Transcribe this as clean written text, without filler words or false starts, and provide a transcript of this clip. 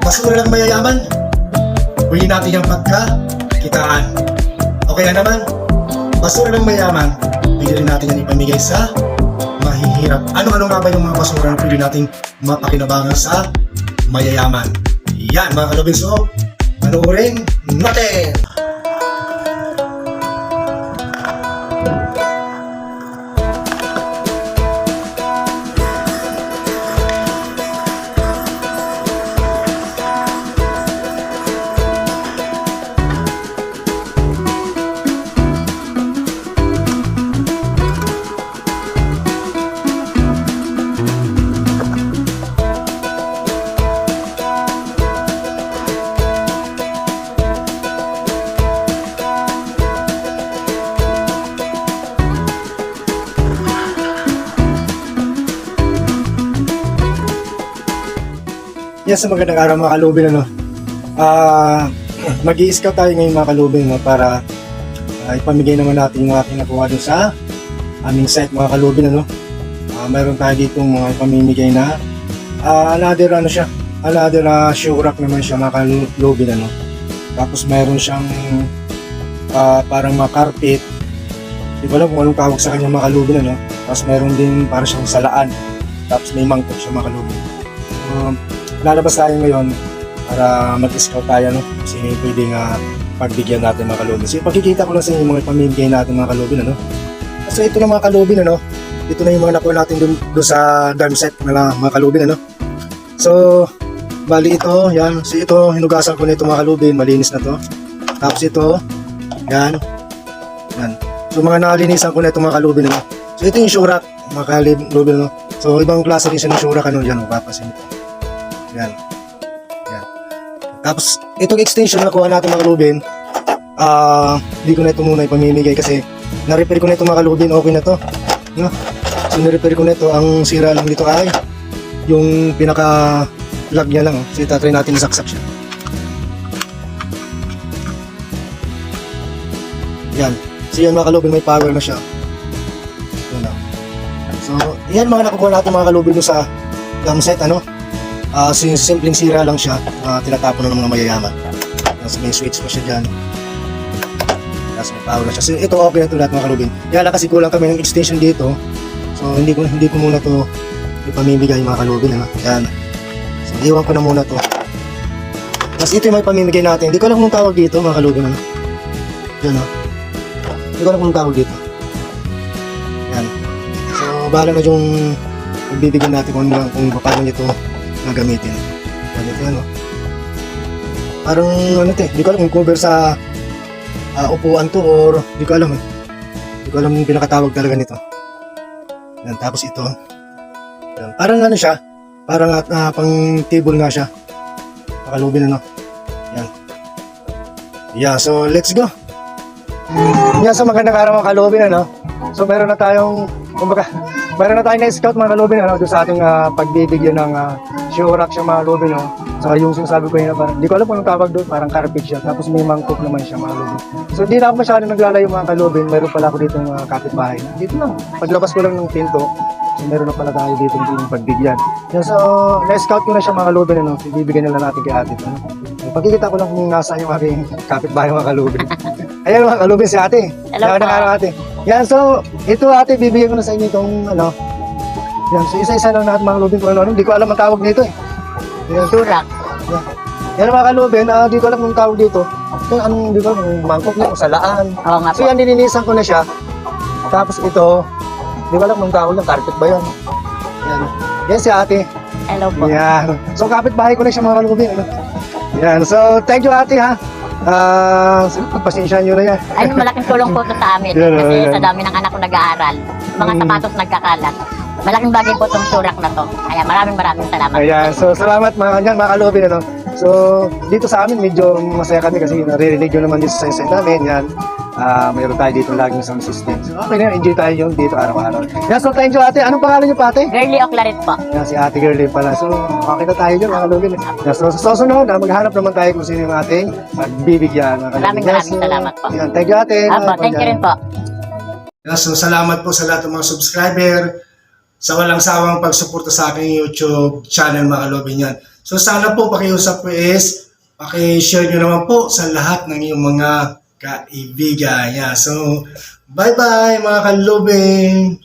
basura ng mayayaman, huli natin yung pagkakitaan. O kaya naman, basura ng mayaman, pwede rin natin yan ipamigay sa mahihirap. Ano-ano nga ba yung mga basura na pwede nating mapakinabangan sa mayayaman? Yan mga kalubin, so panoorin natin! Yes, magandang araw mga kalubin, ano. Mag-i-scout tayo ngayon mga kalubin, no, para ipamigay naman natin yung ating nakuha dun sa aming site mga kalubin, ano. Mayroon tayo dito mga ipamimigay na another shoe rack naman siya mga kalubin, ano. Tapos mayroon siyang parang mga carpet, di ba lang kung anong tawag sa kanya mga kalubin, ano. Tapos mayroon din parang siyang salaan, tapos may mangkok siya mga kalubin. Lalabas tayo ngayon para mag-scout tayo, no? Kasi pwedeng pagbigyan natin mga kalubin. So pagkikita ko lang sa inyo mga pamimigay natin mga kalubin, ano? So ito na mga kalubin, ano? Ito na yung mga nakuha natin dun sa dorm set na mga kalubin, ano? So bali ito, yan. So ito, hinugasan ko na ito mga kalubin, malinis na to. Tapos ito, yan. Yan. So mga nalinisan ko na ito mga kalubin, ano? So ito yung shoe rack mga kalubin, ano? So ibang klase din siya ng shoe rack, ano? Yan, mapapasin ito. Yan. Yan. Tapos, itong extension na nakuha natin mga kalubin, hindi ko na ito muna ipamimigay kasi na-repair ko na ito mga kalubin, okay na to. No? So, na-repair ko na ito. Ang sira lang dito ay yung pinaka-plug niya lang. So, itatry natin isaksak siya. Yan. So, yan mga kalubin, may power na siya. Yan na. So, yan mga nakuha natin mga kalubin doon sa drum set, ano? Simpleng sira lang siya, tinatapon na ng mga mayayaman. Tapos may switch pa siya dyan. Tapos may power na siya. So ito okay na ito lahat mga kalubin. Yan lang kasi kulang kami ng extension dito. So hindi ko muna ito ipamimigay mga kalubin. Yan. So iwan ko na muna ito. Tapos ito yung may pamimigay natin. Hindi ko alam kung tawag dito mga kalubin. Yan o. Hindi ko alam kung tawag dito. Yan. So bahala na yung magbibigyan natin kung paano nito gamitin. Ganito yan, no? Parang ano ito eh, di ko alam kung cover sa upuan to or di ko alam eh. Di ko alam yung pinakatawag talaga nito. Yan, tapos ito. Yan, parang ano siya, parang pang table nga siya. Pakalubin, ano? Yan. Yeah, so let's go. Yan, so magandang araw mga kalubin, ano? So meron na tayong, kumbaga, meron na tayong na-scout mga kalubin, ano? Doon sa ating pagbibigyan ng shoe rack siya mga kalubin, no? So yung sinasabi ko yun, parang, di ko alam kung anong tawag doon, parang carpet siya. Tapos may mangkok naman siya mga kalubin. So di na ako masyadong naglalayo mga kalubin. Meron pala ako dito ng kapitbahay. Dito lang, paglabas ko lang ng pinto, so meron na pala tayo dito ng pagbigyan. Yan, so na-scout ko na siya mga kalubin, ano? Ibibigyan na lang natin kay ate, ano? Pagkikita ko lang kung nasa yung aking kapitbahay mga kalubin. Ayan mga kalubin si ate. Hello po. Ate. Yan, so ito ate, bibigyan ko na sa inyo itong ano. Yan, so isa-isa lang natin mga kalubin kung ano. Hindi ko alam ang tawag nito eh. Yan. Surak. Yan. Yan mga kalubin, di ko alam kung tawag dito. Yan, anong, di ko alam kung mangkok na o salaan. Oo nga So po. yan, nilinisan ko na siya. Tapos ito, di ko alam kung tawag ng carpet ba yan. Yan. Yan si ate. Hello po. Yan. So kapitbahay ko na siya mga kalubin. Ano? Yan. So thank you ate ha. Pagpasensya nyo na yan. Ay, malaking tulong po ito sa amin. Yan, Kasi yan. sa dami ng anak ko nag-aaral, mga sapatos nagkakalat. Malaking bagay po itong surak na to. Kaya maraming salamat. Ayan. So salamat mga kalubin. Ano? So dito sa amin medyo masaya kami kasi naririnig nyo naman dito sa site namin. Yan. Mayroon tayo dito laging sound system. So okay na, enjoy tayo yung dito araw-araw. Yan, so thank you ate. Anong pangalan niyo pa ate? Girly Oclaret po. Yan, si ate Girlie pala. So okay na tayo dyan mga kalubin. Yan, so sa susunod, maghanap naman tayo kung sino yung ating magbibigyan. Maraming salamat po. Yan, thank you ate. Apo, thank you rin po. Yan, so salamat po sa lahat ng mga subscriber sa walang sawang pagsuporta sa aking YouTube channel mga kalubin yan. So sana po pakiusap po is paki-share nyo naman po sa lahat ng iyong mga kaibigan. Yeah. So bye-bye mga kalubing!